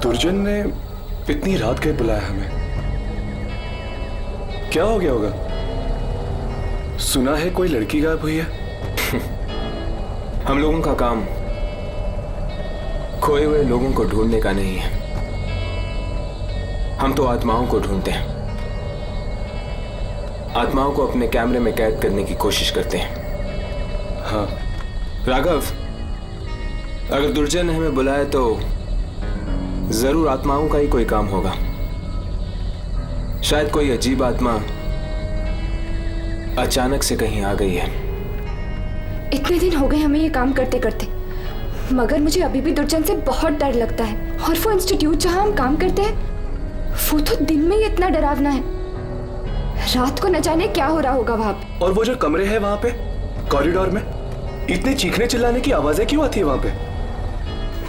दुर्जन ने इतनी रात के बुलाया हमें, क्या हो गया होगा? सुना है कोई लड़की गायब हुई है। हम लोगों का काम खोए हुए लोगों को ढूंढने का नहीं है, हम तो आत्माओं को ढूंढते हैं, आत्माओं को अपने कैमरे में कैद करने की कोशिश करते हैं। हाँ राघव, अगर दुर्जन ने हमें बुलाया तो जरूर आत्माओं का ही कोई काम होगा। शायद कोई अजीब आत्मा अचानक से कहीं आ गई है। इतने दिन हो गए हमें ये काम करते करते, मगर मुझे अभी भी दुर्जन से बहुत डर लगता है। और वो इंस्टीट्यूट जहां हम काम करते हैं, वो तो दिन में ही इतना डरावना है, रात को न जाने क्या हो रहा होगा वहां पे। और वो जो कमरे हैं वहां पे कॉरिडोर में, इतने चीखने चिल्लाने की आवाजें क्यों आती है वहां पे?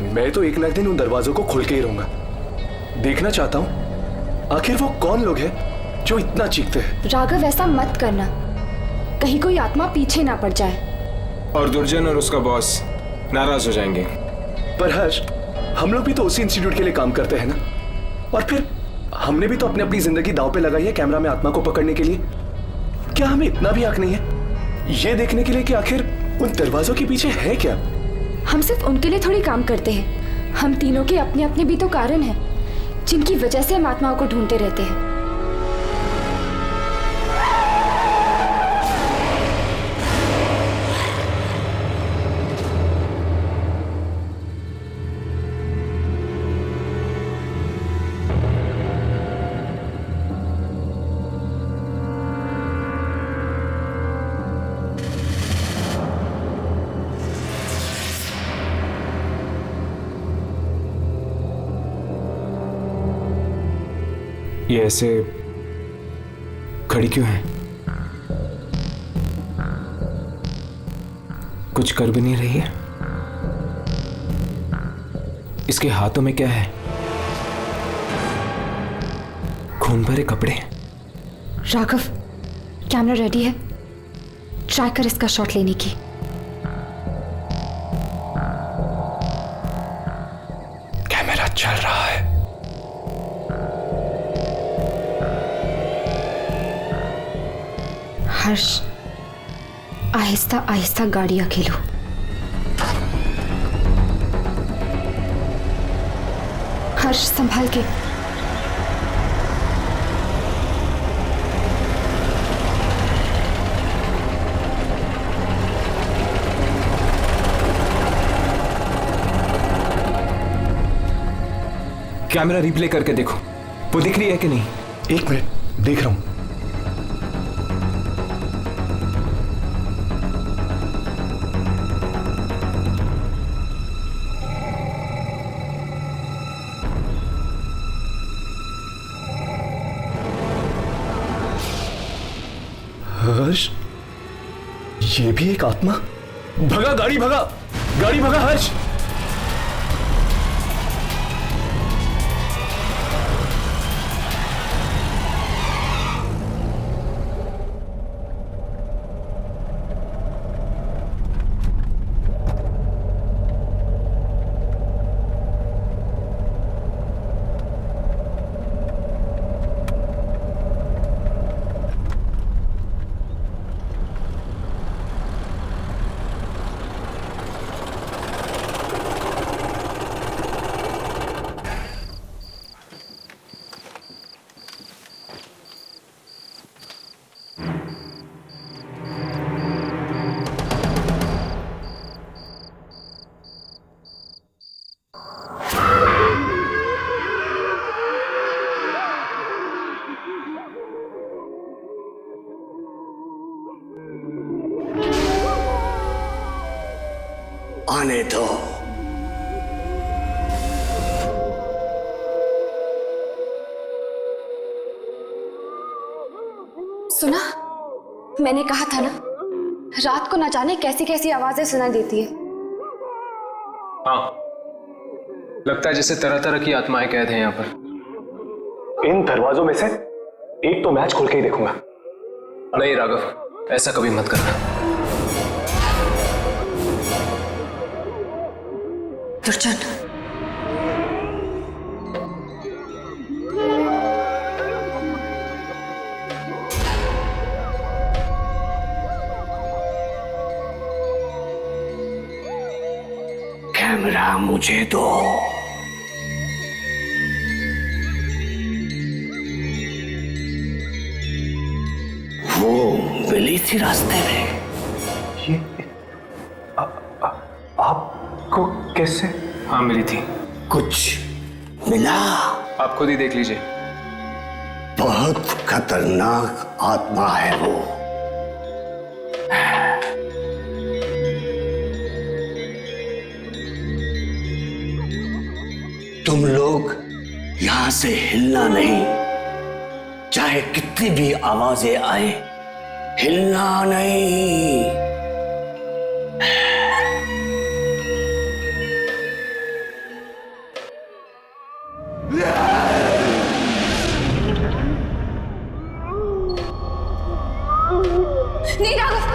मैं तो एक न एक दिन उन दरवाजों को खोल के ही रहूंगा। देखना चाहता हूं आखिर वो कौन लोग हैं जो इतना चीखते हैं। राघव, ऐसा मत करना, कहीं कोई आत्मा पीछे ना पड़ जाए। और दुर्जन और उसका बॉस नाराज हो जाएंगे। पर हर्ष, हम लोग भी तो उसी इंस्टीट्यूट के लिए काम करते हैं ना, और फिर हमने भी तो अपनी अपनी जिंदगी दांव पे लगाई है कैमरा में आत्मा को पकड़ने के लिए। क्या हमें इतना भी हक नहीं है ये देखने के लिए कि आखिर उन दरवाजों के पीछे है क्या? हम सिर्फ उनके लिए थोड़ी काम करते हैं, हम तीनों के अपने अपने भी तो कारण हैं जिनकी वजह से हम आत्माओं को ढूंढते रहते हैं। ये ऐसे खड़ी क्यों है? कुछ कर भी नहीं रही है। इसके हाथों में क्या है? खून भरे कपड़े। राघव, कैमरा रेडी है, ट्राई कर इसका शॉट लेने की। कैमरा चल रहा है। हर्ष, आहिस्ता आहिस्ता गाड़ियां खेलो। हर्ष, संभाल के। कैमरा रिप्ले करके देखो, वो दिख रही है कि नहीं? एक मिनट, देख रहा हूं। हर्ष, ये भी एक आत्मा। भगा गाड़ी, भगा गाड़ी, भगा हर्ष। आने दो। सुना, मैंने कहा था ना, रात को न जाने कैसी कैसी आवाजें सुनाई देती है। हाँ, लगता है जैसे तरह तरह की आत्माएं कैद हैं यहाँ पर। इन दरवाजों में से एक तो मैच खोल के ही देखूंगा। नहीं राघव, ऐसा कभी मत करना। दुर्जन, कैमरा मुझे दो। वो मिली थी रास्ते में। ये आपको कैसे? हाँ मिली थी। कुछ मिला? आप खुद ही देख लीजिए। बहुत खतरनाक आत्मा है वो। तुम लोग यहां से हिलना नहीं, चाहे कितनी भी आवाजें आए, हिलना नहीं। नहीं राघव,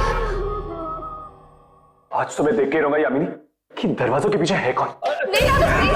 आज तो मैं देख के रहूंगा यामिनी कि दरवाजों के पीछे है कौन। नहीं राघव, नहीं।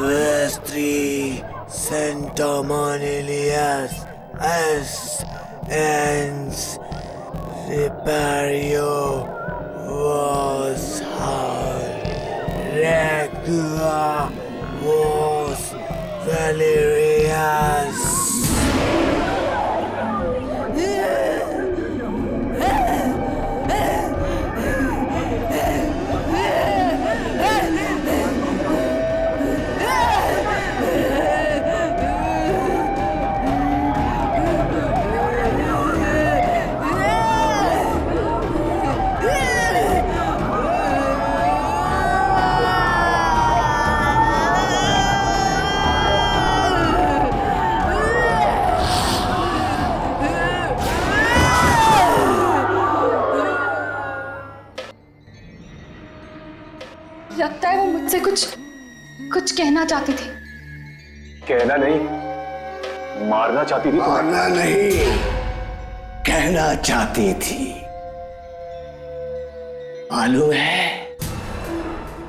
Vestri Centomonilias es ens Vipario was hard Regua was Valerias. लगता है वो मुझसे कुछ कहना चाहती थी। कहना नहीं, मारना चाहती थी। मारना नहीं, कहना चाहती थी। मालूम है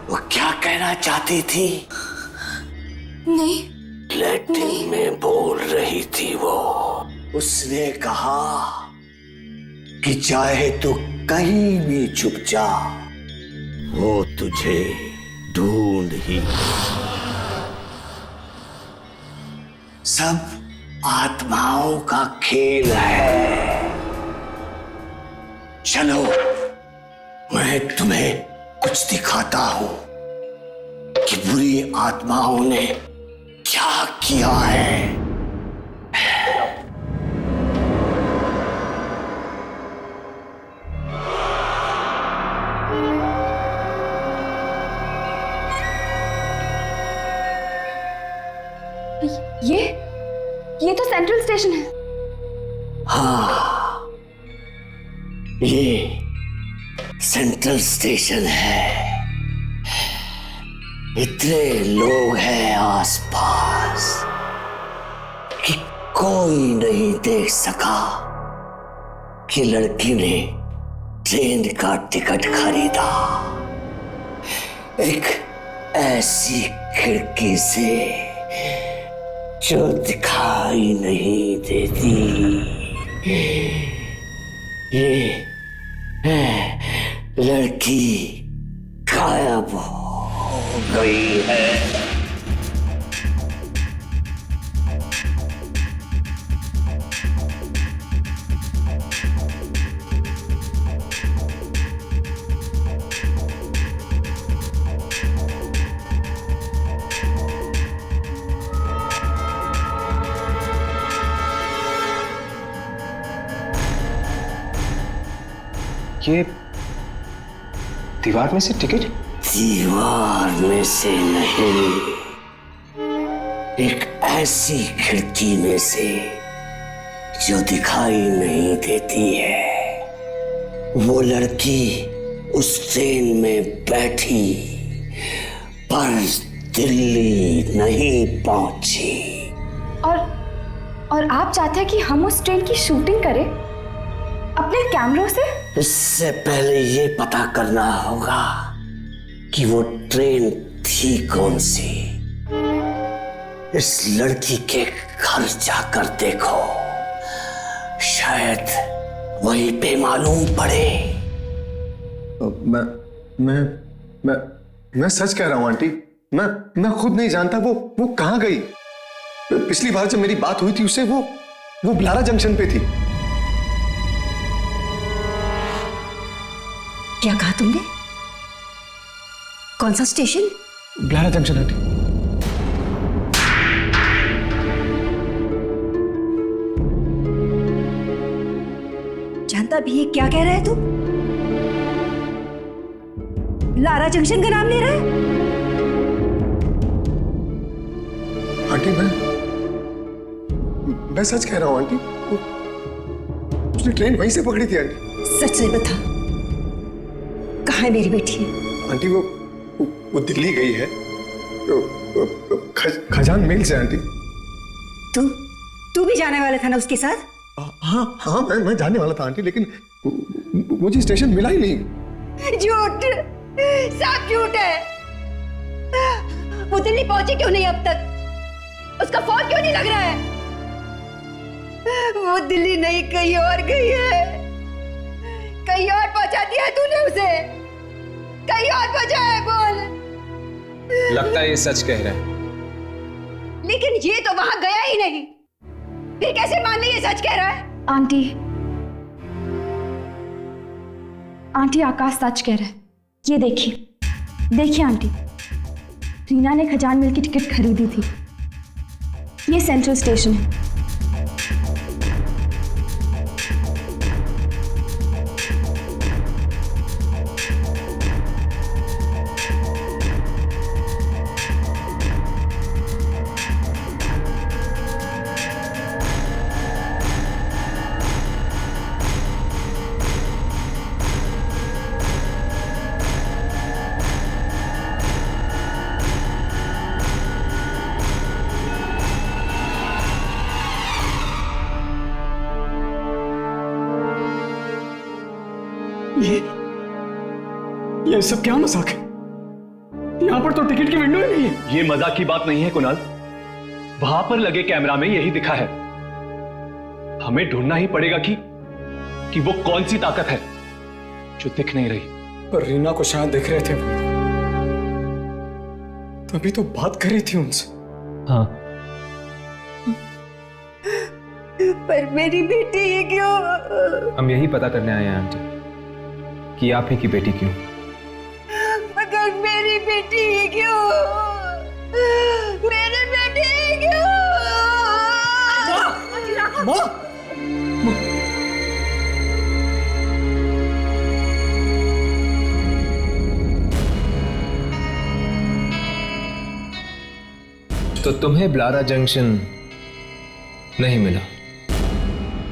वो क्या कहना चाहती थी? नहीं। लैटिन में बोल रही थी वो। उसने कहा कि चाहे तू कहीं भी छुप जा, वो तुझे ढूंढ ही। सब आत्माओं का खेल है। चलो मैं तुम्हें कुछ दिखाता हूं कि बुरी आत्माओं ने क्या किया है। ये तो सेंट्रल स्टेशन है। हाँ, ये सेंट्रल स्टेशन है। इतने लोग हैं आसपास कि कोई नहीं देख सका कि लड़की ने ट्रेन का टिकट खरीदा। एक ऐसी खिड़की से जो दिखाई नहीं देती। ये लड़की गायब हो गई है। ये दीवार में से टिकट? दीवार में से नहीं, एक ऐसी खिड़की में से जो दिखाई नहीं देती है। वो लड़की उस ट्रेन में बैठी पर दिल्ली नहीं पहुंची। और आप चाहते हैं कि हम उस ट्रेन की शूटिंग करें अपने कैमरों से? इससे पहले ये पता करना होगा कि वो ट्रेन थी कौन सी। इस लड़की के घर जाकर देखो, शायद वहीं पे मालूम पड़े। मैं सच कह रहा हूं आंटी। मैं खुद नहीं जानता वो कहां गई। पिछली बार जब मेरी बात हुई थी उससे वो ब्लारा जंक्शन पे थी। क्या कहा तुमने? कौन सा स्टेशन? ब्लारा junction aunty. जानता भी है क्या कह रहा है तू? लारा जंक्शन का नाम ले रहा है? आंटी मैं सच कह रहा हूं आंटी। उसने ट्रेन वहीं से पकड़ी थी आंटी। सच से बता, कहाँ है मेरी बेटी? आंटी वो दिल्ली गई है खजान मेल से आंटी। तू भी जाने वाला था ना उसके साथ? हाँ मैं जाने वाला था आंटी, लेकिन मुझे स्टेशन मिला ही नहीं। झूठ, सब झूठ है। वो दिल्ली पहुंची क्यों नहीं अब तक? उसका फोन क्यों नहीं लग रहा है? वो दिल्ली नहीं कहीं और गई है। कहीं और पहुंचा दिया है तूने उसे? कहीं और पहुंचा है? बोल। लगता है ये सच कह रहा है। लेकिन ये तो वहां गया ही नहीं, फिर कैसे मान ली ये सच कह रहा है? आंटी आकाश सच कह रहा है। ये देखिए आंटी, रीना ने खजान मिल की टिकट खरीदी थी। ये सेंट्रल स्टेशन है। ये सब क्या मजाक है? यहां पर तो टिकट की विंडो ही नहीं है। ये मजाक की बात नहीं है कुणाल, वहां पर लगे कैमरा में यही दिखा है। हमें ढूंढना ही पड़ेगा कि वो कौन सी ताकत है जो दिख नहीं रही। पर रीना को शायद दिख रहे थे, तभी तो बात कर रही थी उनसे। हाँ, पर मेरी बेटी ये क्यों? हम यही पता करने आए हैं आंटी कि आप ही की बेटी क्यों। मगर मेरी बेटी ये क्यों? मेरी बेटी ये क्यों? तो तुम्हें ब्लारा जंक्शन नहीं मिला?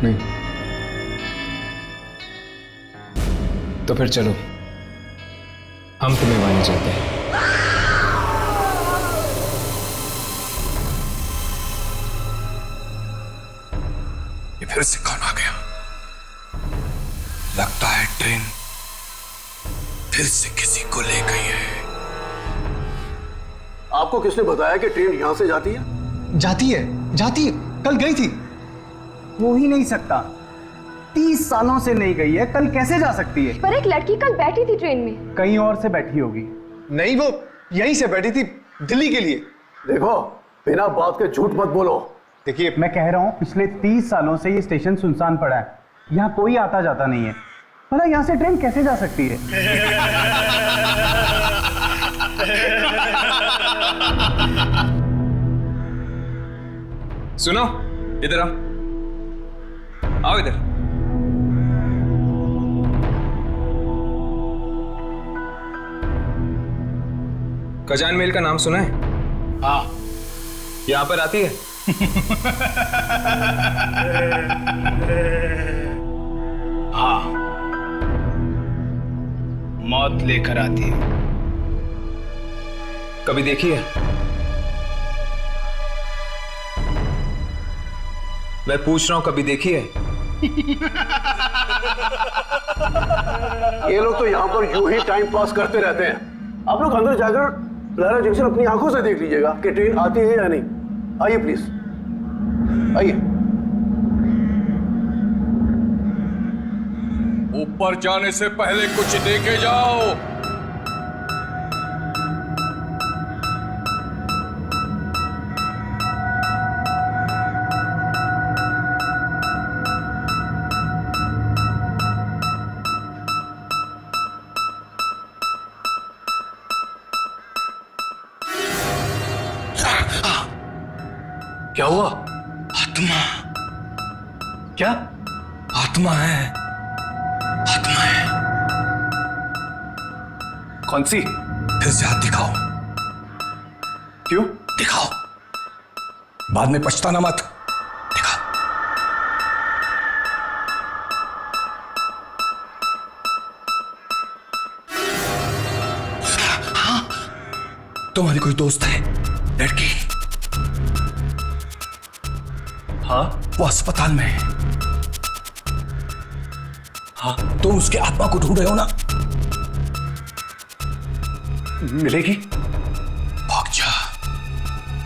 नहीं। तो फिर चलो, हम तुम्हें वहां चलते हैं। ये फिर से कौन आ गया? लगता है ट्रेन फिर से किसी को ले गई है। आपको किसने बताया कि ट्रेन यहां से जाती है? जाती है, कल गई थी। हो ही नहीं सकता, 30 सालों से नहीं गई है, कल कैसे जा सकती है? पर एक लड़की कल बैठी थी ट्रेन में। कहीं और से बैठी होगी। नहीं, वो यहीं से बैठी थी दिल्ली के लिए। देखो, बिना बात के झूठ मत बोलो। देखिए, मैं कह रहा हूँ पिछले 30 सालों से ये स्टेशन सुनसान पड़ा है, यहाँ कोई आता जाता नहीं है। भला यहाँ से ट्रेन कैसे जा सकती है? सुनो, इधर आओ इधर। खजान मेल का नाम सुना है? हाँ। यहां पर आती है? हाँ, मौत लेकर आती है। कभी देखी है? मैं पूछ रहा हूं, कभी देखी है? ये लोग तो यहाँ पर यूं ही टाइम पास करते रहते हैं। आप लोग अंदर जाकर लारा जंक्शन अपनी आंखों से देख लीजिएगा कि ट्रेन आती है या नहीं। आइए प्लीज, आइए। ऊपर जाने से पहले कुछ देखे जाओ। क्या हुआ? आत्मा। क्या? आत्मा है, आत्मा है। कौन सी? फिर से हाथ दिखाओ। क्यों? दिखाओ, बाद में पछताना मत। दिखाओ। हाँ, तुम्हारी कोई दोस्त है लड़की? हाँ, वो अस्पताल में है। हाँ, तुम उसके आत्मा को ढूंढ रहे हो ना? मिलेगी? भाग जा,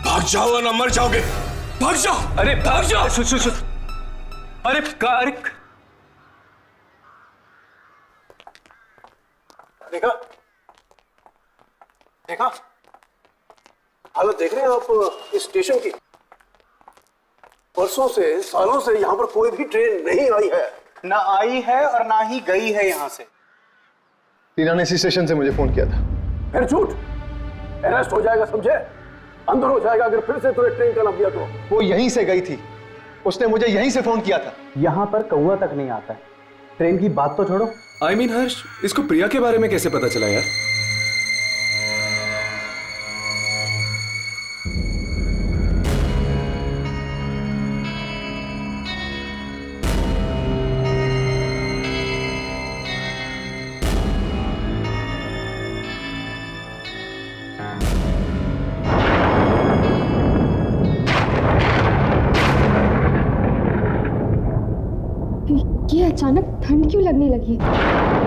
भाग जाओ वरना मर जाओगे। भाग जाओ। अरे भाग जाओ। सुन। अरे देखा हालत देख रहे हैं आप इस स्टेशन की? परसों से, सालों से यहाँ पर कोई भी ट्रेन नहीं आई है। ना आई है और ना ही गई है यहाँ से। टीना ने इसी स्टेशन से मुझे फोन किया था। फिर झूठ, अरेस्ट हो जाएगा, समझे? अंदर हो जाएगा अगर फिर से तुम्हें ट्रेन का नाम दिया तो। वो यहीं से गई थी, उसने मुझे यहीं से फोन किया था। यहाँ पर कौवा तक नहीं आता है। ट्रेन की बात तो छोड़ो। I mean, हर्ष, इसको प्रिया के बारे में कैसे पता चला यार? ये अचानक ठंड क्यों लगने लगी?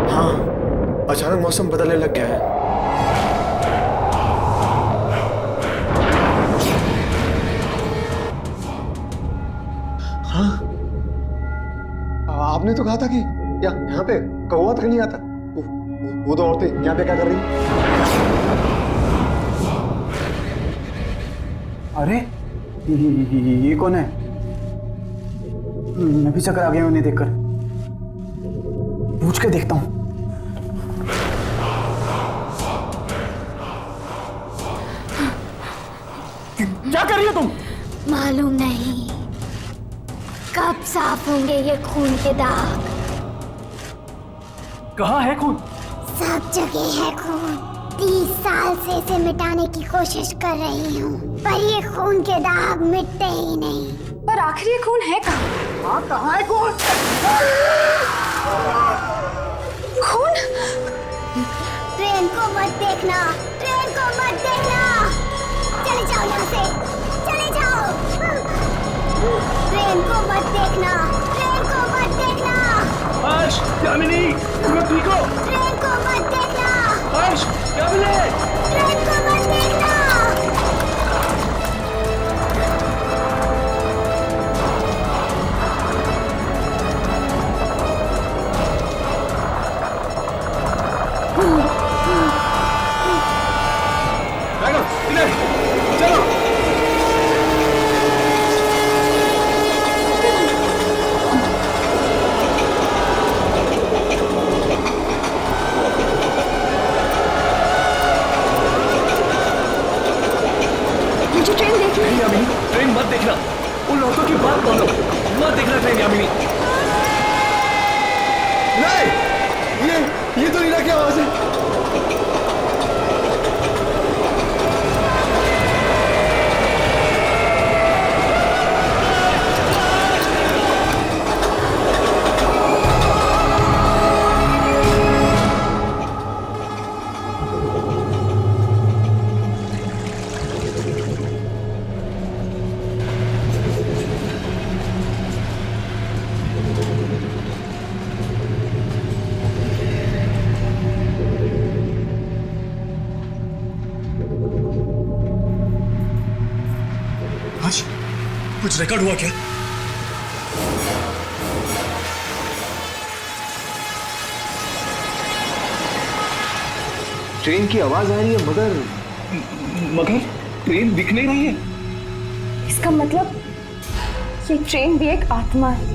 हाँ, अचानक मौसम बदलने लग गया है। हाँ, आपने तो कहा था कि यहाँ पे कौवा तक नहीं आता। वो तो औरतें यहाँ पे क्या कर रही हैं? अरे ये कौन है? मैं भी चक्कर आ गया उन्हें देखकर। पूछ के देखता हूं। क्या कर रही हो तुम? मालूम नहीं कब साफ होंगे ये खून के दाग। कहाँ है खून? सब जगह है खून। 30 साल से इसे मिटाने की कोशिश कर रही हूँ, पर ये खून के दाग मिटते ही नहीं। पर आखिर ये खून है कहाँ? हाँ, कहाँ है खून? खून? ट्रेन को मत देखना, ट्रेन को मत देखना। चले जाओ यहाँ से, चले जाओ। ट्रेन को मत देखना, ट्रेन को मत देखना। हर्ष, यामिनी, तुम ठीक हो? ट्रेन को मत देखना। हर्ष, यामिनी, ट्रेन को मत देखना। चलो। कुछ रिकॉर्ड हुआ क्या? ट्रेन की आवाज आ रही है मगर ट्रेन दिख नहीं रही है। इसका मतलब ये ट्रेन भी एक आत्मा है।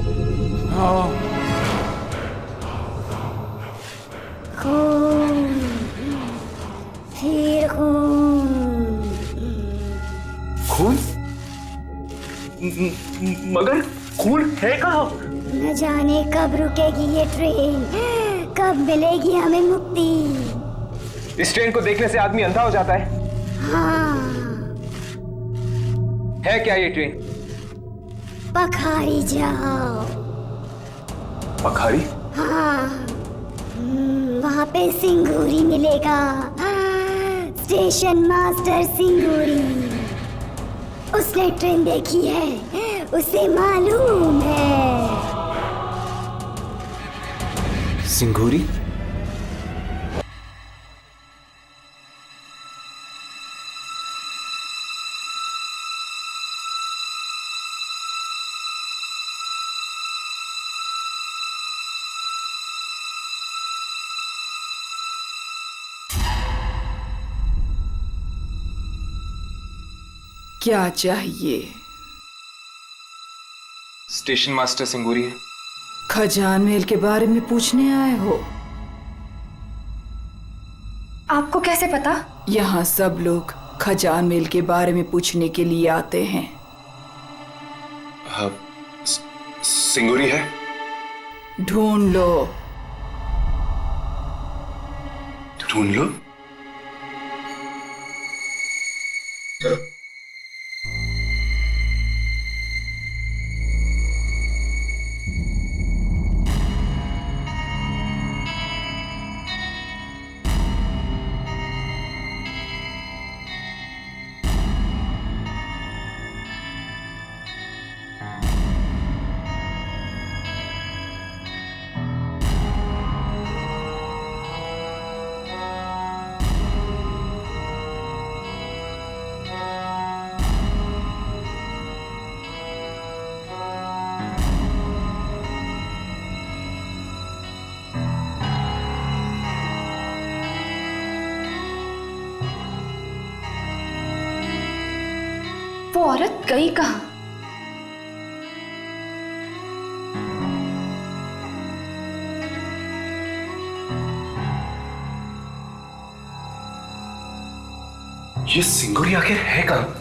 खून, फिर खून। खून? मगर खून है कहाँ? न जाने कब रुकेगी ये ट्रेन, कब मिलेगी हमें मुक्ति। इस ट्रेन को देखने से आदमी अंधा हो जाता है। हाँ, है क्या ये ट्रेन? पखारी जाओ। पखारी? हाँ, वहाँ पे सिंगूरी मिलेगा। स्टेशन मास्टर सिंगूरी, उसने ट्रेन देखी है, उसे मालूम है। सिंगूरी? क्या चाहिए? स्टेशन मास्टर सिंगूरी है। खजान महल के बारे में पूछने आए हो? आपको कैसे पता? यहाँ सब लोग खजान महल के बारे में पूछने के लिए आते हैं। हाँ, सिंगूरी है? ढूंढ लो। ढूंढ लो? वो औरत गई कहाँ? ये सिंगूरी आखिर है कहाँ?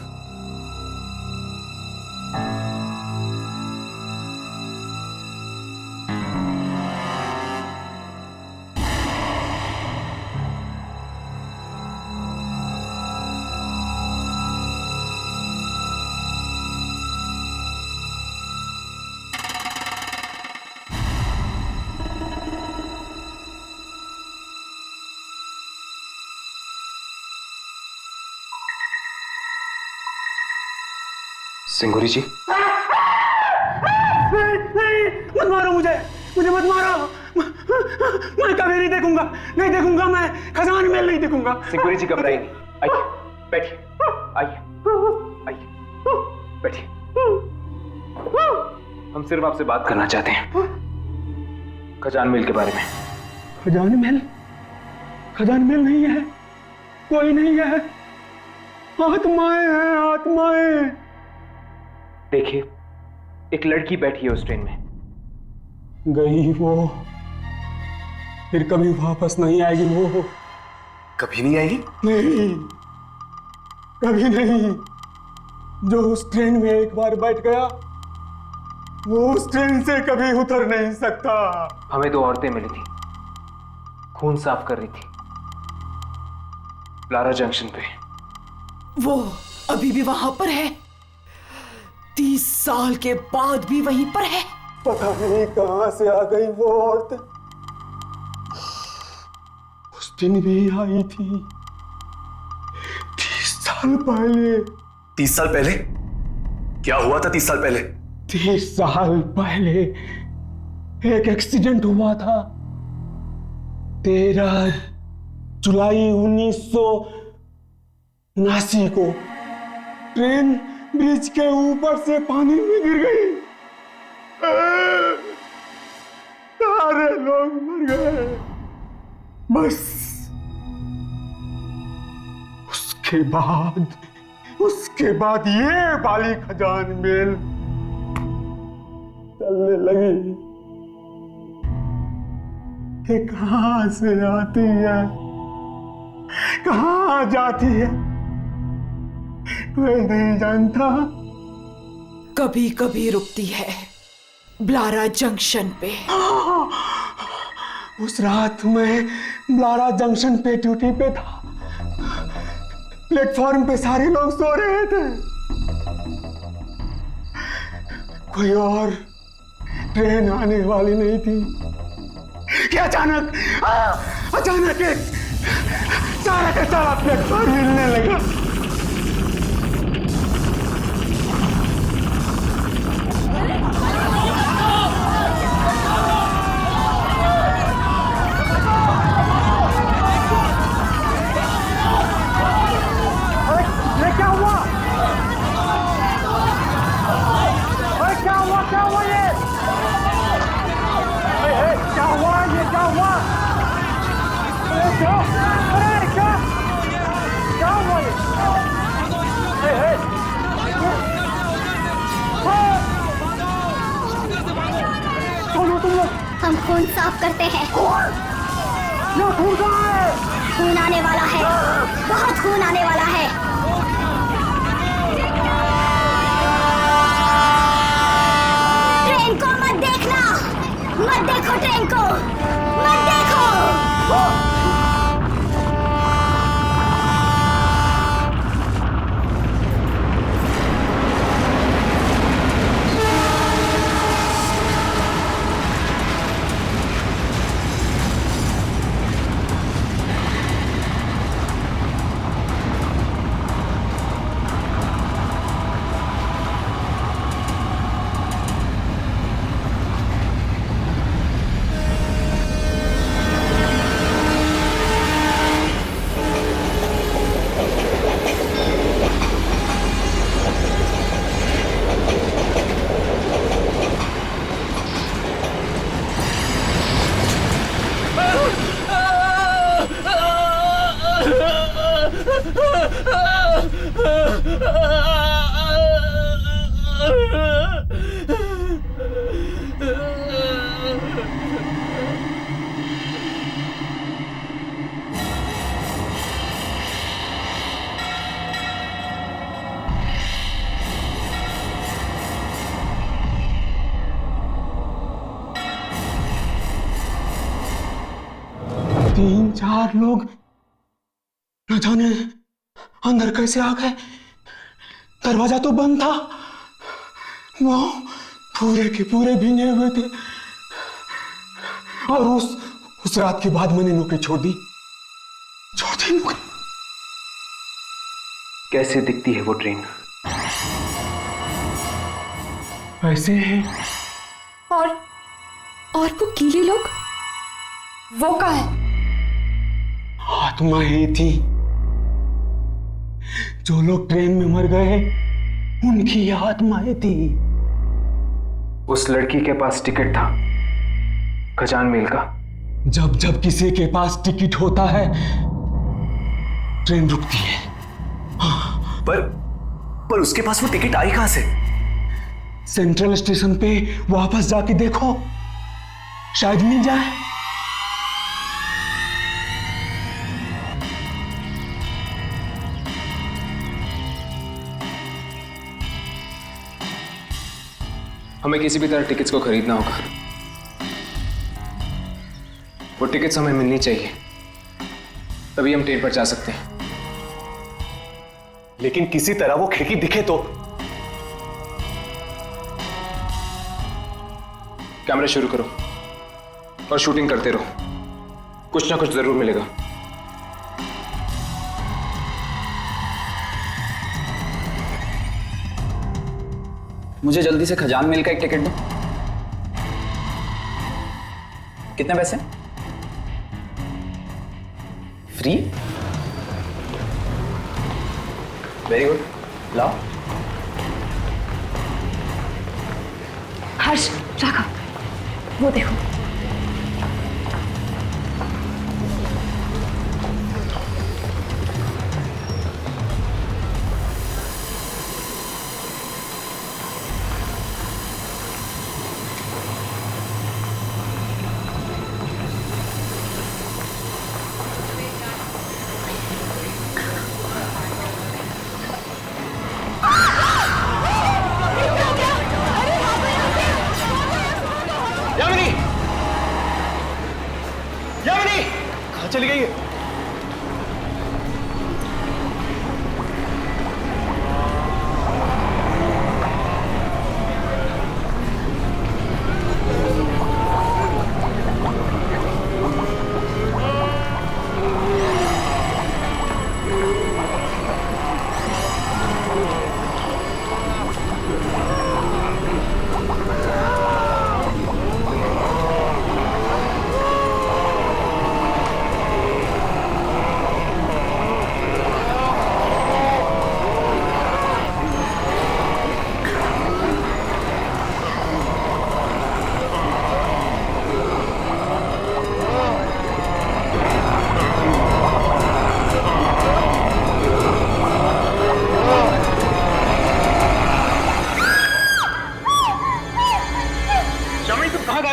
सिंगूरी जी? नहीं, मत मारो मुझे मत मारो। मैं कभी नहीं देखूंगा मैं खजान महल नहीं देखूंगा। सिंगूरी जी घबराइए नहीं, आइए बैठिए, आइए बैठिए। हम सिर्फ आपसे बात करना चाहते हैं खजान महल के बारे में। खजान महल नहीं है, कोई नहीं है, आत्माएं हैं, आत्माएं। देखिए, एक लड़की बैठी है उस ट्रेन में। गई वो, फिर कभी वापस नहीं आएगी वो। कभी नहीं आएगी? नहीं, कभी नहीं। जो उस ट्रेन में एक बार बैठ गया, वो उस ट्रेन से कभी उतर नहीं सकता। हमें दो औरतें मिली थी, खून साफ कर रही थी लारा जंक्शन पे। वो अभी भी वहां पर है? 30 साल के बाद भी वहीं पर है? पता नहीं कहां से आ गई वो औरत। उस दिन भी आई थी 30 साल पहले। 30 साल पहले? क्या हुआ था 30 साल पहले? 30 साल पहले एक एक्सीडेंट हुआ था। 13 जुलाई 1979 को ट्रेन ब्रिज के ऊपर से पानी में गिर गई। सारे लोग मर गए। बस उसके बाद ये बाली खजान मेल चलने लगी कि कहां से आती है, कहां जाती है, कोई नहीं जानता। कभी कभी रुकती है ब्लारा जंक्शन पे। उस रात में ब्लारा जंक्शन पे ड्यूटी पे था। प्लेटफॉर्म पे सारे लोग सो रहे थे। कोई और ट्रेन आने वाली नहीं थी कि अचानक एक सारा का सारा प्लेटफॉर्म हिलने लगा। हम खून साफ करते हैं। खून आने वाला है, बहुत खून आने वाला है। ट्रेन को मत देखना, मत देखो ट्रेन को, मत देखो। तीन चार लोग न जाने अंदर कैसे आ गए। दरवाजा तो बंद था। वो पूरे के पूरे भीगे हुए थे। और उस रात के बाद मैंने नौकरी छोड़ दी नौकरी। कैसे दिखती है वो ट्रेन? ऐसे है। और वो गीले लोग, वो कहाँ है? आत्माएं थी। जो लोग ट्रेन में मर गए उनकी आत्माएं थी। उस लड़की के पास टिकट था खजान मेल का। जब किसी के पास टिकट होता है ट्रेन रुकती है। पर उसके पास वो टिकट आई कहां से? सेंट्रल स्टेशन पे वापस जाके देखो, शायद मिल जाए। हमें किसी भी तरह टिकट्स को खरीदना होगा। वो टिकट्स हमें मिलनी चाहिए, तभी हम ट्रेन पर जा सकते हैं। लेकिन किसी तरह वो खिड़की दिखे तो। कैमरा शुरू करो और शूटिंग करते रहो, कुछ ना कुछ जरूर मिलेगा। मुझे जल्दी से खजान मेल का एक टिकट दो। कितने पैसे? फ्री? वेरी गुड, लाओ। हर्ष, राघव, वो देखो। चली गई है।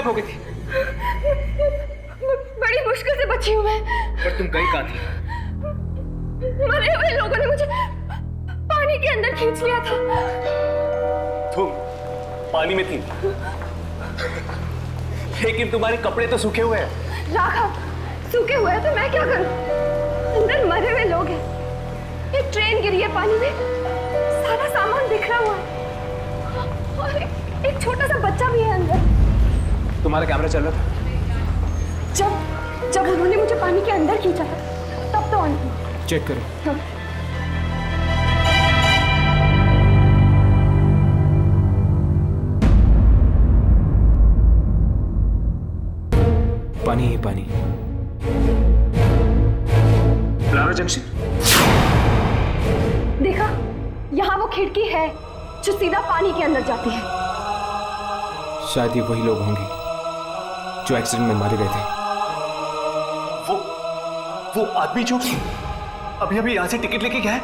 हो गई थी? बड़ी मुश्किल से बची हूँ मैं। पर तुम गई कहाँ थी? मरे हुए लोगों ने मुझे पानी के अंदर खींच लिया था। तुम पानी में थी, लेकिन तुम्हारे कपड़े तो सूखे हुए हैं। राघव, सूखे हुए हैं तो मैं क्या करूं? अंदर मरे हुए लोग हैं। एक ट्रेन गिरी है पानी में, सारा सामान बिखरा हुआ है और एक छोटा सा बच्चा भी है अंदर। तुम्हारा कैमरा चल रहा था? जब उन्होंने मुझे पानी के अंदर खींचा था तब तो ऑन थी। चेक करो। हाँ। पानी ही पानी। प्लारा जंक्शन। देखा, यहाँ वो खिड़की है जो सीधा पानी के अंदर जाती है। शायद ये वही लोग होंगे जो एक्सीडेंट में मारे गए थे। वो आदमी जो अभी यहाँ से टिकट लेके गया है,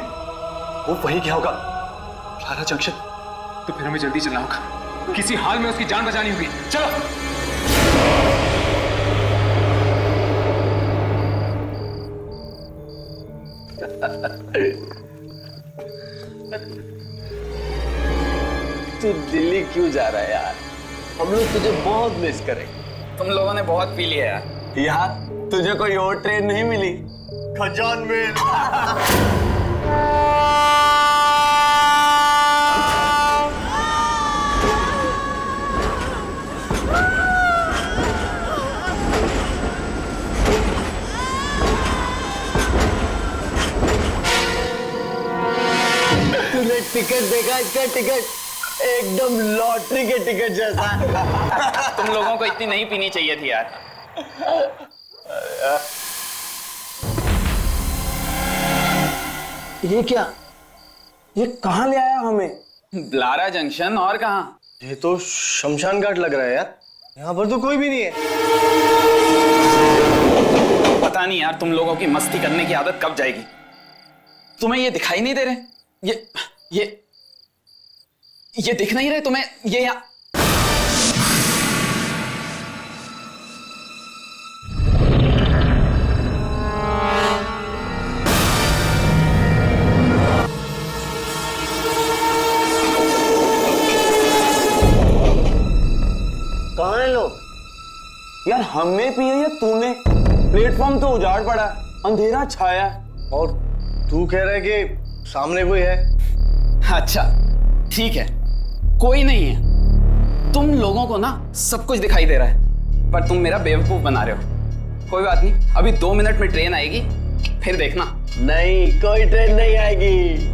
वो वही गया होगा प्लारा जंक्शन। तो फिर हमें जल्दी चलना होगा, किसी हाल में उसकी जान बचानी होगी। चलो। तू दिल्ली क्यों जा रहा है यार? हम लोग तुझे बहुत मिस करेंगे। तुम लोगों ने बहुत पी लिया यार। यार तुझे कोई और ट्रेन नहीं मिली? खजान में। तूने टिकट देखा? इसका टिकट एकदम लॉटरी के टिकट जैसा। तुम लोगों को इतनी नहीं पीनी चाहिए थी यार। ये क्या? ये कहाँ ले आया हमें? ब्लारा जंक्शन, और कहाँ? ये तो शमशान घाट लग रहा है यार। यहाँ पर तो कोई भी नहीं है। पता नहीं यार, तुम लोगों की मस्ती करने की आदत कब जाएगी? तुम्हें ये दिखाई नहीं दे रहे? ये दिख नहीं रहे तुम्हें? ये यहाँ कहाँ हैं लोग? यार हमने पिए या तूने? प्लेटफॉर्म तो उजाड़ पड़ा, अंधेरा छाया, और तू कह रहा है कि सामने कोई है। अच्छा ठीक है, कोई नहीं है। तुम लोगों को ना सब कुछ दिखाई दे रहा है, पर तुम मेरा बेवकूफ बना रहे हो। कोई बात नहीं, अभी 2 मिनट में ट्रेन आएगी, फिर देखना। नहीं, कोई ट्रेन नहीं आएगी।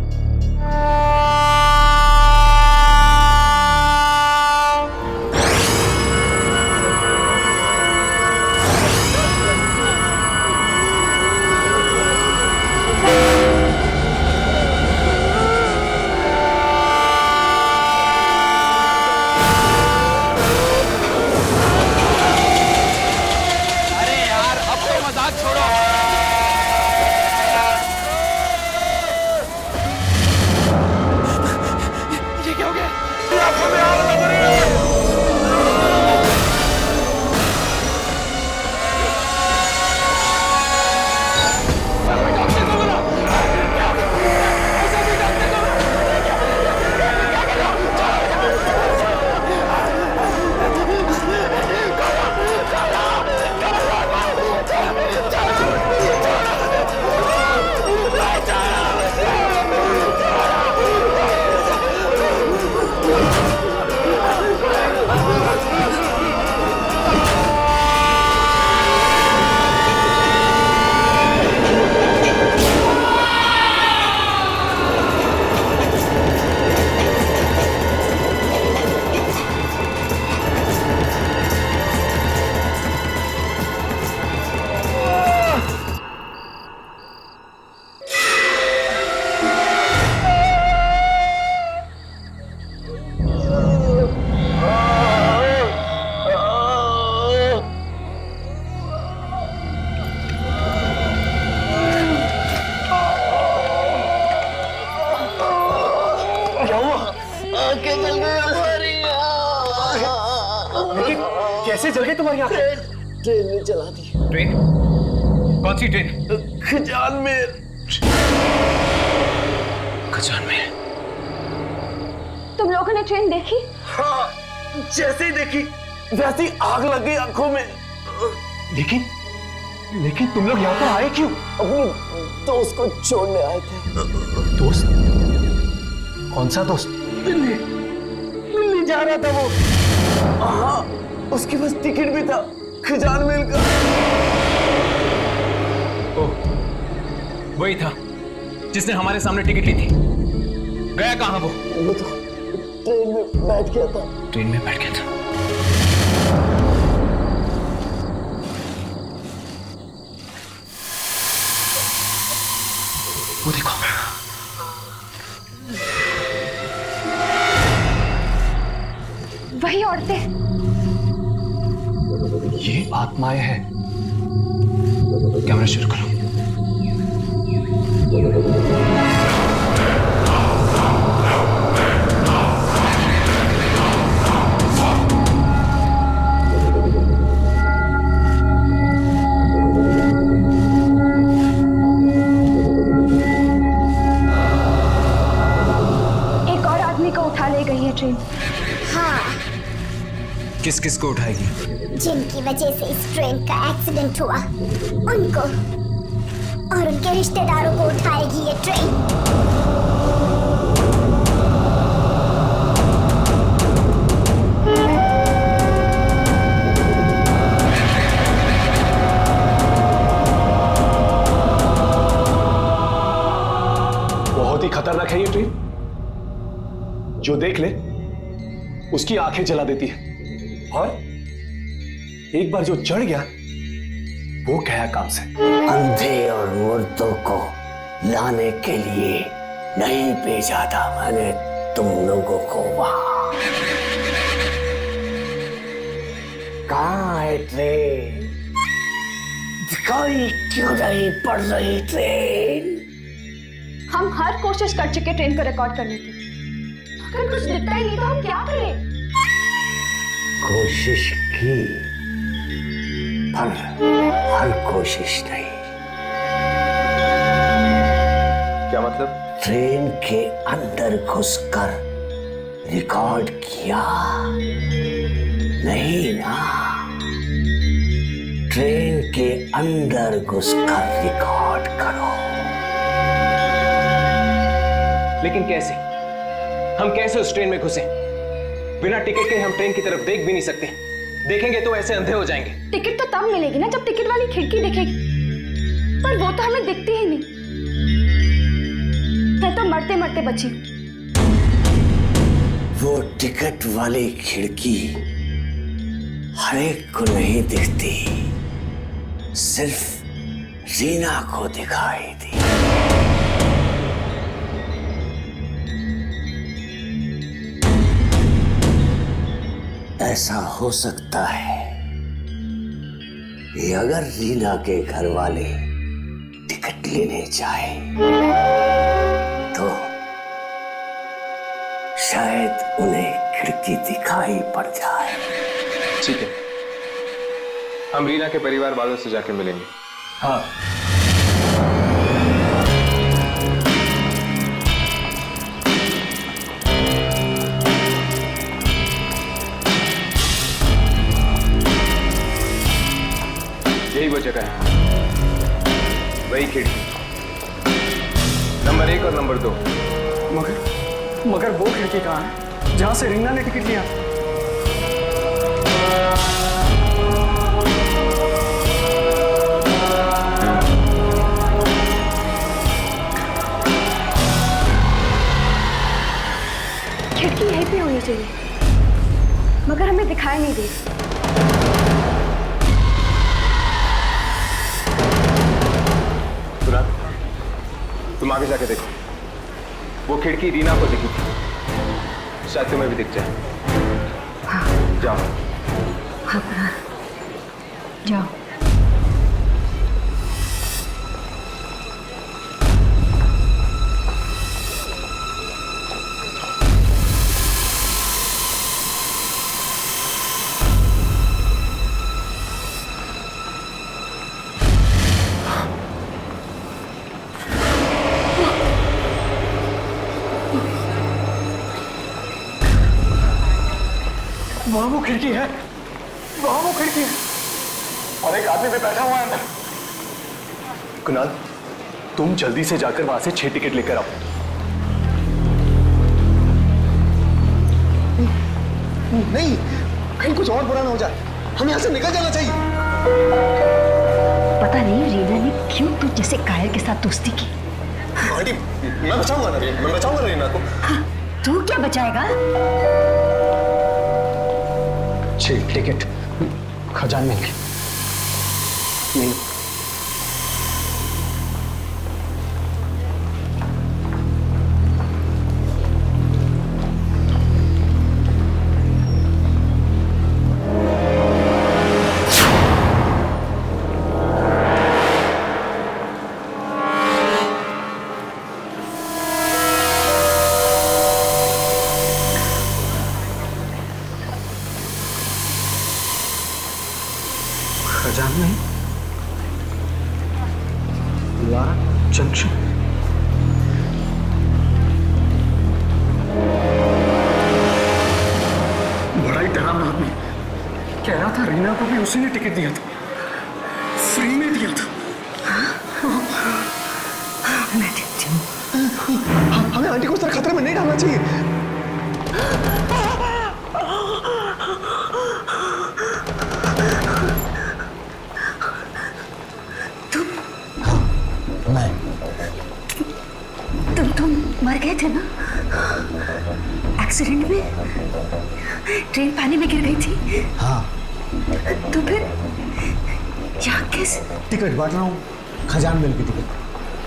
आंखें जल गई हमारी। कैसे जल गई तुम्हारी आंखें? ट्रेन ने जला दी। ट्रेन? कौन सी ट्रेन? खजान में। खजान में? तुम लोगों ने ट्रेन देखी? हाँ, जैसे ही देखी वैसे ही आग लग गई आंखों में। लेकिन तुम लोग यहाँ पर आए क्यों? अपने दोस्त को छोड़ने आए थे। दोस्त? कौन सा दोस्त? दिल्ली जा रहा था वो। हाँ, उसके पास टिकट भी था खजान मिल का। ओह, वही था जिसने हमारे सामने टिकट ली थी। गया कहाँ वो? वो तो ट्रेन में बैठ गया था। ट्रेन में बैठ गया था। वो देखो, वही औरतें। ये आत्माएं हैं। कैमरा शुरू करो। एक और आदमी को उठा ले गई है ट्रेन। हाँ, किस किस को उठाएगी? जिनकी वजह से इस ट्रेन का एक्सीडेंट हुआ उनको और उनके रिश्तेदारों को उठाएगी ये ट्रेन। बहुत ही खतरनाक है ये ट्रेन। जो देख ले उसकी आंखें जला देती है, और एक बार जो चढ़ गया वो गया काम से। अंधे और मुर्दों को लाने के लिए नहीं भेजा था मैंने तुम लोगों को वहां। कहाँ है ट्रेन? दिखाई क्यों नहीं पड़ रही ट्रेन? हम हर कोशिश कर चुके ट्रेन को रिकॉर्ड करने की, अगर कुछ दिखता ही नहीं तो हम क्या करें? कोशिश की पर हर कोशिश नहीं। क्या मतलब? ट्रेन के अंदर घुसकर रिकॉर्ड किया नहीं ना, ट्रेन के अंदर घुसकर रिकॉर्ड करो। लेकिन कैसे? हम कैसे उस ट्रेन में घुसे? बिना टिकट के हम ट्रेन की तरफ देख भी नहीं सकते। देखेंगे तो ऐसे अंधे हो जाएंगे। टिकट तो तब मिलेगी ना जब टिकट वाली खिड़की दिखेगी, पर वो तो हमें दिखती ही नहीं। मैं तो मरते मरते बची। वो टिकट वाली खिड़की हर एक को नहीं दिखती, सिर्फ रीना को दिखाई दी। ऐसा हो सकता है कि अगर रीना के घर वाले टिकट लेने जाए तो शायद उन्हें खिड़की दिखाई पड़ जाए। ठीक है, हम रीना के परिवार वालों से जाके मिलेंगे। हाँ, यही वो जगह है, वही खिड़की, नंबर 1 और नंबर 2। मगर वो खिड़की कहाँ है जहां से रीना ने टिकट लिया? खिड़की यहीं पे होनी चाहिए, मगर हमें दिखाई नहीं दी। तुम आगे जाके देखो, वो खिड़की रीना को दिखी थी, शायद तुम्हें भी दिख जाए। हाँ। जाओ। हाँ, जाओ। वहां वो खिड़की है, वहां वो खिड़की है और एक आदमी भी बैठा हुआ है अंदर। कुणाल, तुम जल्दी से जाकर वहां से 6 टिकट लेकर आओ। नहीं, कहीं कुछ और बुरा ना हो जाए, हमें यहाँ से निकल जाना चाहिए। पता नहीं रीना ने क्यों तू जैसे कायर के साथ दोस्ती की। आंटी, मैं बचाऊंगा ना रीना को। हाँ, तू क्या बचाएगा? 6 टिकट खजान में नहीं। खजान में लारा जंक्शन। बड़ा ही डरावना आदमी, कह रहा था रीना को भी उसी ने टिकट दिया था, फ्री में दिया था। मैं देखती हूँ। हमें आंटी को इस तरह खतरे में नहीं डालना चाहिए। तुम मर गए थे ना एक्सीडेंट में? ट्रेन पानी में गिर गई थी। हाँ। तो फिर यहाँ कैसे? टिकट बांट रहा हूँ, खजान मिल की टिकट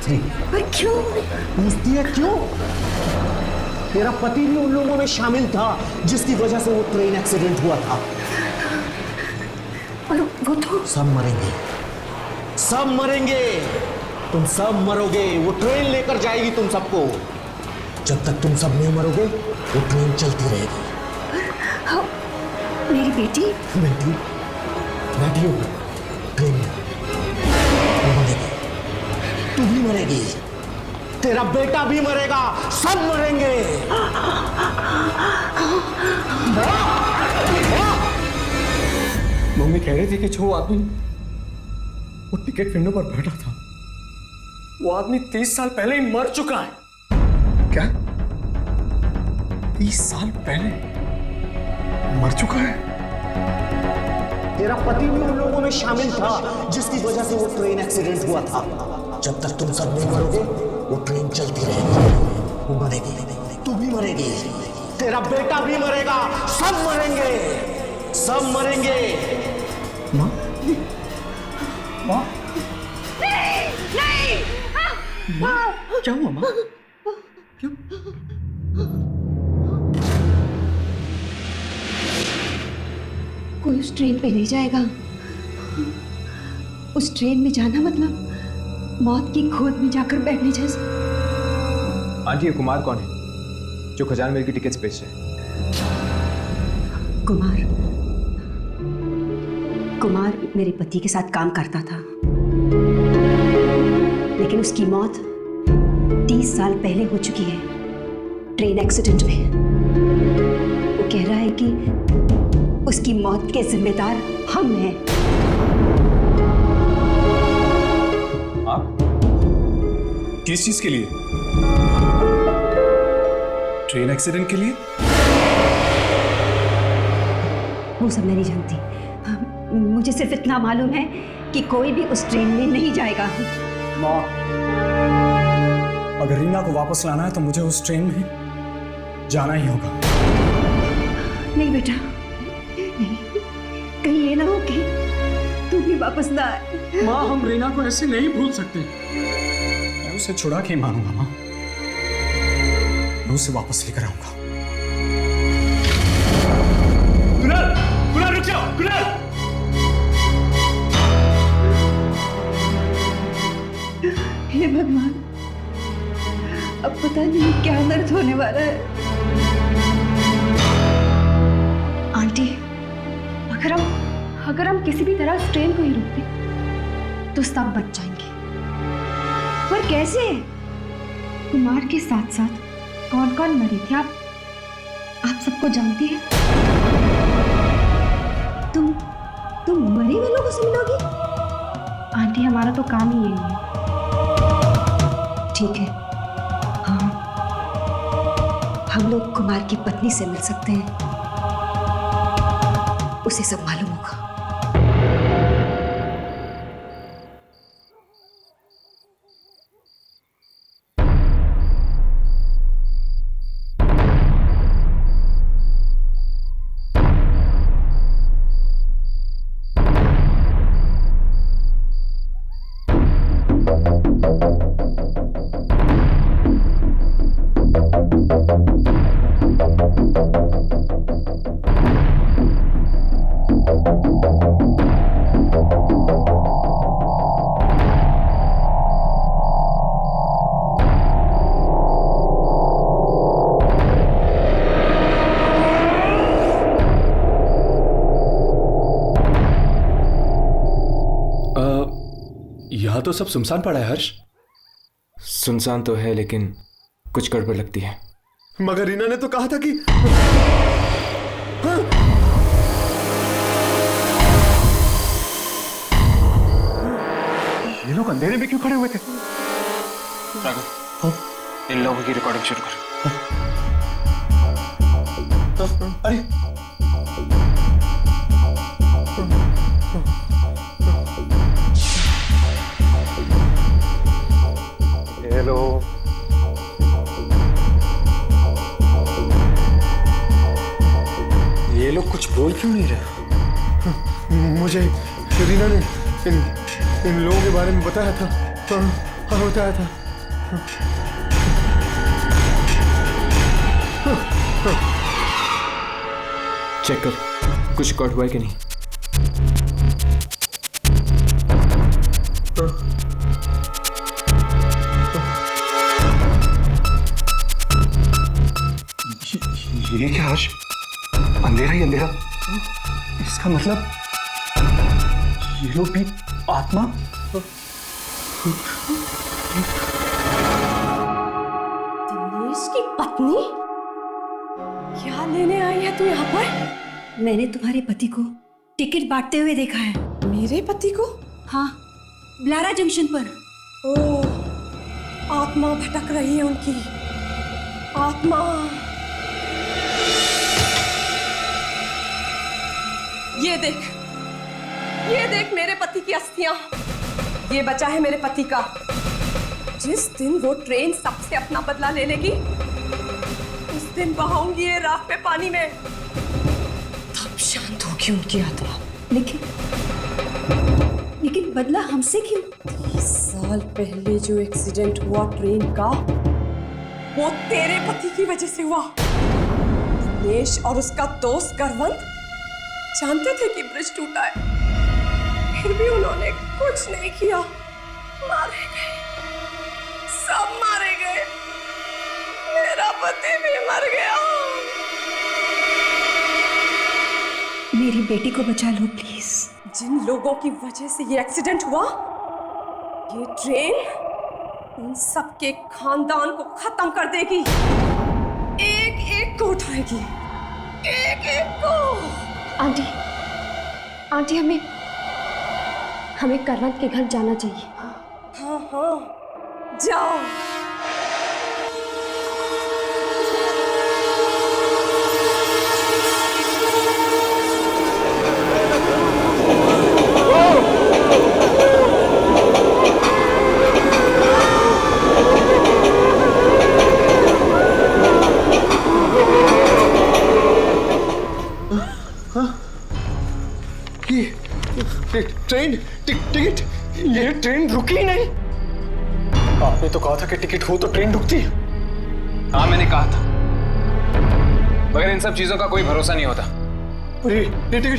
फ्री। पर क्यों? पूछती है क्यों? तेरा पति भी उन लोगों में शामिल था जिसकी वजह से वो ट्रेन एक्सीडेंट हुआ था। और वो तो सब मरेंगे, सब मरेंगे, तुम सब मरोगे। वो ट्रेन लेकर जाएगी तुम सबको। जब तक तुम सब नहीं मरोगे वो ट्रेन चलती रहेगी। हाँ, मेरी बेटी बैठी बैठी हो ट्रेन में। वो मरेगी, तू भी मरेगी, तेरा बेटा भी मरेगा, सब मरेंगे। मम्मी कह रही थी कि जो आदमी वो टिकट विंडो पर बैठा था, वो आदमी 30 साल पहले ही मर चुका है। क्या? 30 साल पहले मर चुका है? तेरा पति भी उन लोगों में शामिल था जिसकी वजह से वो ट्रेन एक्सीडेंट हुआ था। जब तक तुम सब नहीं मरोगे वो ट्रेन चलती रहेगी। वो मरेगी, तू भी मरेगी, तेरा बेटा भी मरेगा, सब मरेंगे, सब मरेंगे। माँ? माँ? नहीं! माँ? क्या हुआ माँ? क्यों? कोई उस ट्रेन पे नहीं जाएगा। उस ट्रेन में जाना मतलब मौत की खोज में जाकर बैठने जैसा। आंटी, ये कुमार कौन है जो खजान मेल की टिकट्स बेच रहे हैं? कुमार मेरे पति के साथ काम करता था, लेकिन उसकी मौत 30 साल पहले हो चुकी है ट्रेन एक्सीडेंट में। वो कह रहा है कि उसकी मौत के जिम्मेदार हम हैं। आप? किस चीज के लिए? ट्रेन एक्सीडेंट के लिए? वो सब मैं नहीं जानती। मुझे सिर्फ इतना मालूम है कि कोई भी उस ट्रेन में नहीं जाएगा। माँ, अगर रीना को वापस लाना है तो मुझे उस ट्रेन में जाना ही होगा। नहीं बेटा, नहीं, कहीं ये ना हो कि तू भी वापस ना आए। माँ, हम रीना को ऐसे नहीं भूल सकते। मैं उसे छुड़ा के ही मानूंगा माँ। मैं उसे वापस लेकर आऊंगा। कुणाल, कुणाल रुक जाओ, कुणाल! हे भगवान, अब पता नहीं क्या दर्द होने वाला है। आंटी, अगर हम किसी भी तरह उस ट्रेन को ही रोक दें तो सब बच जाएंगे। पर कैसे? कुमार के साथ साथ कौन कौन मरे थे आप सबको जानती हैं? तुम मरे हुए लोगों से मिलोगी? आंटी हमारा तो काम ही यही है। ठीक है, हाँ, हम लोग कुमार की पत्नी से मिल सकते हैं, उसे सब मालूम होगा। यहाँ तो सब सुनसान पड़ा है हर्ष। सुनसान तो है लेकिन कुछ गड़बड़ लगती है। मगर रीना ने तो कहा था कि हाँ? ये लोग अंधेरे में क्यों खड़े हुए थे? राघव, इन लोगों की रिकॉर्डिंग शुरू कर। अरे हेलो, ये लोग कुछ बोल क्यों नहीं रहे? मुझे रीना ने इन लोगों के बारे में बताया था। हाँ, बताया था। चेक कर, कुछ रिकॉर्ड हुआ है कि नहीं। ये क्या हर्ष? अंधेरा ही अंधेरा। इसका मतलब ये लोग भी आत्मा? दिनेश की पत्नी? क्या लेने आई है तू यहाँ पर? मैंने तुम्हारे पति को टिकट बांटते हुए देखा है। मेरे पति को? हाँ, ब्लारा जंक्शन पर। ओह, आत्मा भटक रही है उनकी। आत्मा। ये देख मेरे पति की अस्थियां। ये बचा है मेरे पति का। जिस दिन वो ट्रेन सबसे अपना बदला ले लेगी, उस दिन बहाऊंगी ये राख पे पानी में। तब शांत होगी उनकी आत्मा। लेकिन बदला हमसे क्यों? 30 साल पहले जो एक्सीडेंट हुआ ट्रेन का, वो तेरे पति की वजह से हुआ। दिनेश और उसका दोस्त करवंत जानते थे कि ब्रिज टूटा है, फिर भी उन्होंने कुछ नहीं किया। मारे गए, सब मारे गए। मेरा पति भी मर गया। मेरी बेटी को बचा लो प्लीज। जिन लोगों की वजह से ये एक्सीडेंट हुआ, ये ट्रेन उन सबके खानदान को खत्म कर देगी। एक एक को उठाएगी, एक एक को। आंटी हमें करवंत के घर जाना चाहिए। हाँ, जाओ। ट्रेन टिकट, ये ट्रेन रुकी ही नहीं। आपने तो कहा था कि टिकट हो तो ट्रेन रुकती है। हाँ, मैंने कहा था, मगर इन सब चीजों का कोई भरोसा नहीं होता। ये टिकट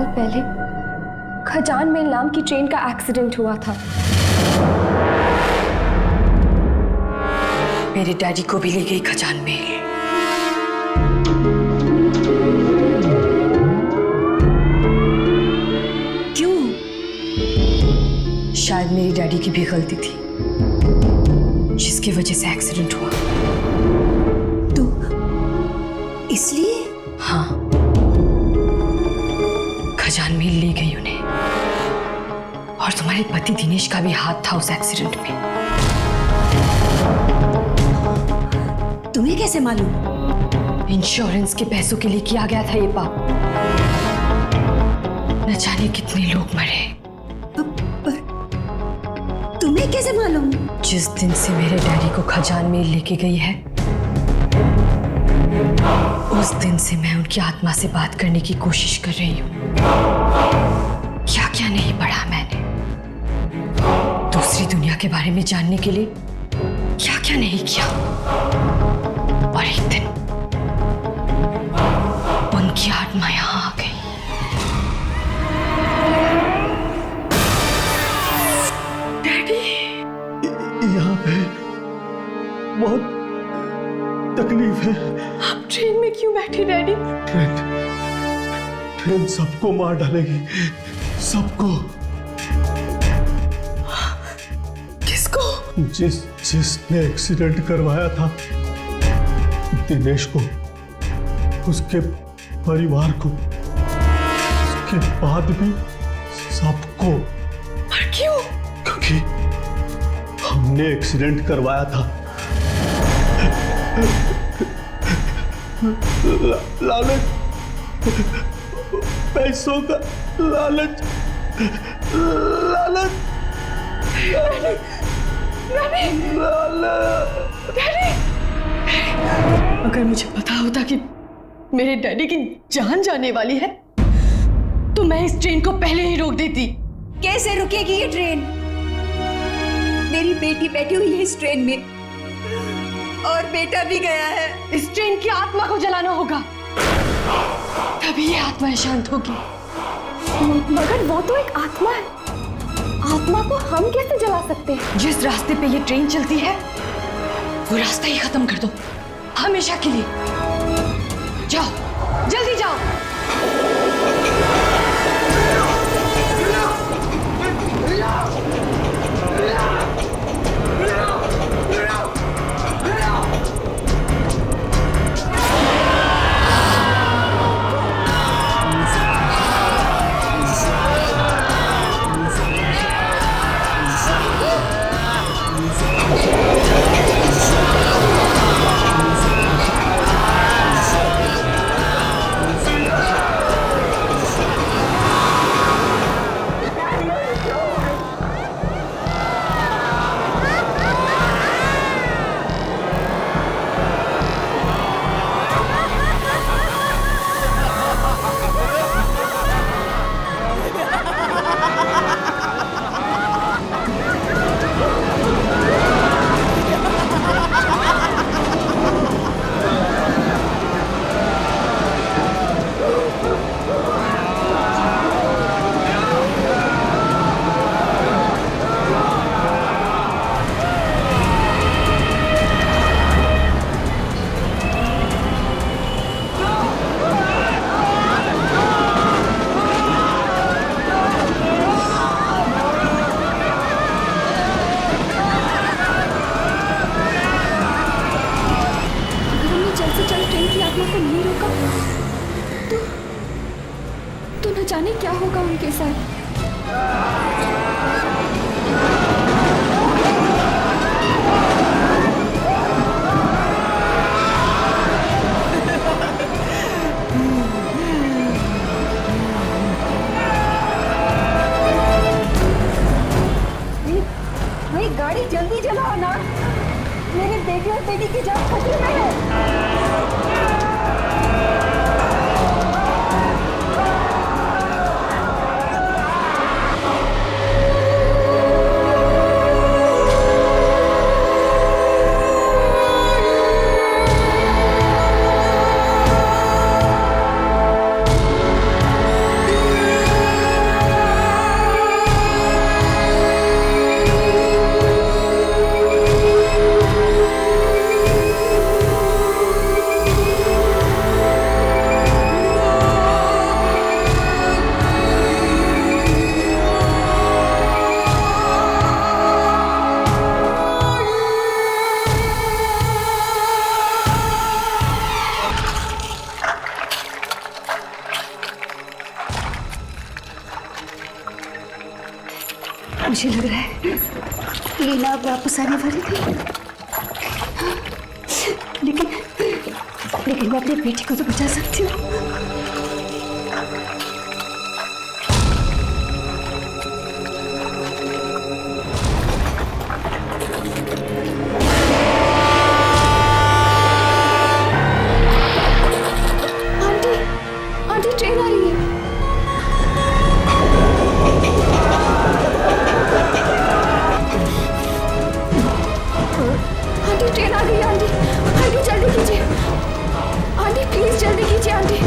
पहले खजान मेल नाम की ट्रेन का एक्सीडेंट हुआ था। मेरे डैडी को भी ले गई खजान मेल। क्यों? शायद मेरी डैडी की भी गलती थी जिसकी वजह से एक्सीडेंट हुआ। तो इसलिए? हाँ, खजान मेल ले गई उन्हें। और तुम्हारे पति दिनेश का भी हाथ था उस एक्सीडेंट में। तुम्हें कैसे मालूम? इंश्योरेंस के पैसों के लिए किया गया था ये पाप। न जाने कितने लोग मरे। पर तुम्हें कैसे मालूम? जिस दिन से मेरे डैडी को खजान मेल लेके गई है, उस दिन से मैं उनकी आत्मा से बात करने की कोशिश कर रही हूँ। क्या क्या नहीं पढ़ा मैंने दूसरी दुनिया के बारे में जानने के लिए, क्या क्या नहीं किया। और एक दिन उनकी आत्मा यहाँ आ गई। डैडी, यहाँ पे बहुत तकलीफ है। आप ट्रेन में क्यों बैठे डैडी? ट्रेन सबको मार डालेगी, सबको। किसको? जिसने एक्सीडेंट करवाया था दिनेश को, उसके परिवार को, उसके बाद भी सबको। पर क्यों? क्योंकि हमने एक्सीडेंट करवाया था। लालच, पैसों का लालच, लालच, डैडी, अगर मुझे पता होता कि मेरे डैडी की जान जाने वाली है तो मैं इस ट्रेन को पहले ही रोक देती। कैसे रुकेगी ये ट्रेन? मेरी बेटी बैठी हुई है इस ट्रेन में और बेटा भी गया है। इस ट्रेन की आत्मा को जलाना होगा, तभी ये आत्मा शांत होगी। मगर वो तो एक आत्मा है, आत्मा को हम कैसे जला सकते हैं? जिस रास्ते पे ये ट्रेन चलती है वो रास्ता ही खत्म कर दो, हमेशा के लिए। जाओ, जल्दी जाओ। तो न जाने क्या होगा उनके साथ। भाई गाड़ी जल्दी चलाओ ना, मेरे बेटे और बेटी की जान खतरे में है। मुझे लग रहा है लीना अब वापस आने वाली थी, लेकिन मैं अपनी बेटी को तो बचा सकती हूँ। आंटी ट्रेन आ रही है। आंटी ट्रेन आ गई है। आंटी जल्दी कीजिए। आंटी प्लीज जल्दी कीजिए आंटी।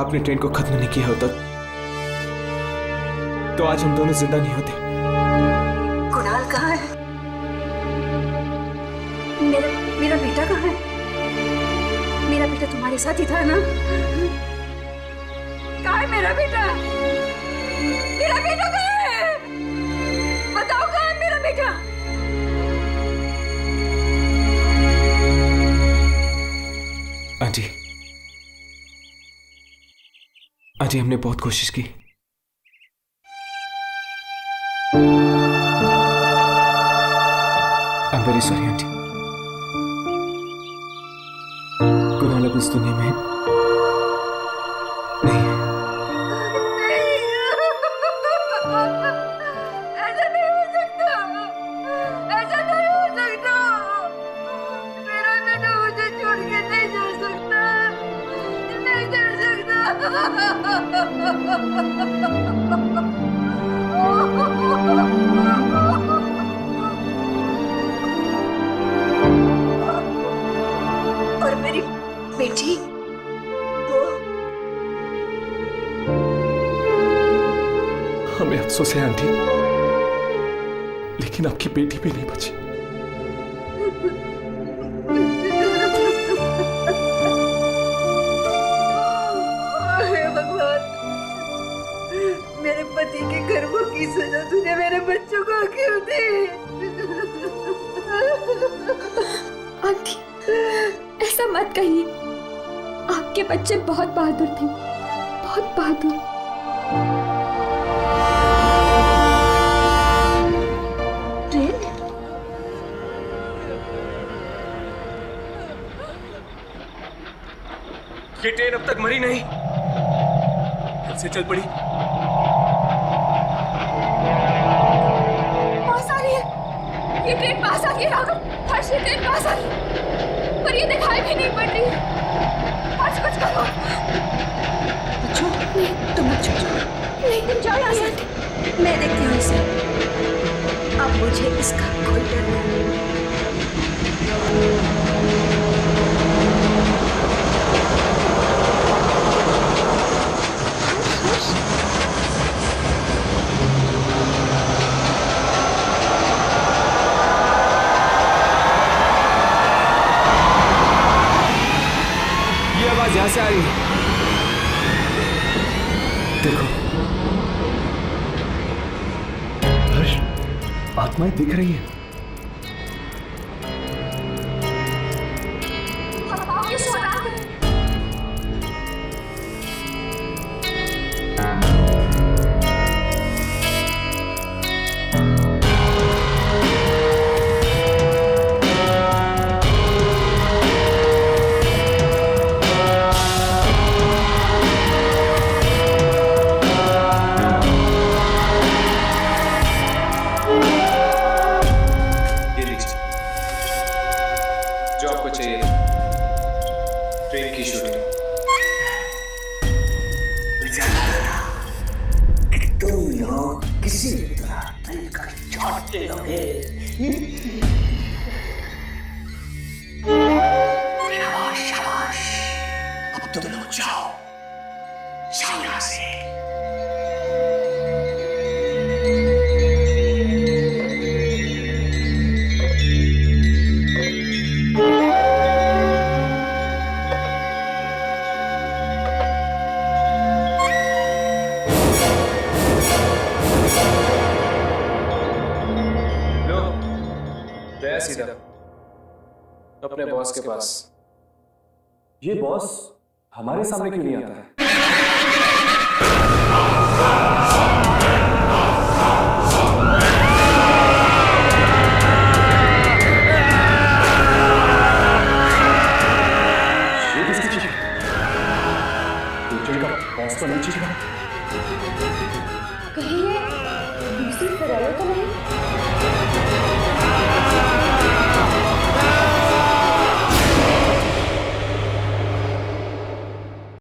आपने ट्रेन को खत्म नहीं किया होता तो आज हम दोनों जिंदा नहीं होते। कुणाल कहाँ है? मेरा बेटा कहाँ है? मेरा बेटा तुम्हारे साथ ही था ना? कहाँ है मेरा बेटा? मेरा बेटा कहाँ है? बताओ कहाँ है मेरा बेटा? आंटी, आंटी हमने बहुत कोशिश की। I am very sorry aunty. Kunal अब इस दुनिया में नहीं है। ऐसा नहीं हो सकता, ऐसा नहीं हो सकता। मेरा बेटा मुझे छोड़ के नहीं जा सकता, नहीं जा सकता। और मेरी बेटी हमें अफसोस है आंटी, लेकिन आपकी बेटी भी नहीं बची। हे भगवान, मेरे पति के कर्मों की सजा तूने मेरे बच्चों को क्यों दी? आंटी, ऐसा मत कहिए। आपके बच्चे बहुत बहादुर थे, बहुत बहादुर। ये ट्रेन अब तक मरी नहीं, फिर से चल पड़ी। पास आ रही है, ये ट्रेन पास आ रही है राघव। हर्ष, ये ट्रेन पास आ रही है, पर ये दिखाई भी नहीं पड़ रही है। हर्ष, कुछ करो। बच्चों, नहीं, तुम मत जाओ। नहीं, तुम जाओ यहाँ से। मैं देखती हूँ इसे। अब मुझे इसका कोई डर नहीं। ये आवाज यहां से आ रही है। देखो हर्ष, आत्माएं दिख रही है। ट्रेन की शूटिंग। तुम लोग किसी तरह ट्रेन का छोड़ते लोगे। शाबाश शाबाश, अब तुम लोग जाओ यहाँ से। सीधा अपने बॉस के पास। ये बॉस हमारे सामने क्यों नहीं आता है? ये किसकी चीज है? ट्रेन का बॉस तो नहीं चीज है। कहीं ये दूसरी फरार तो नहीं?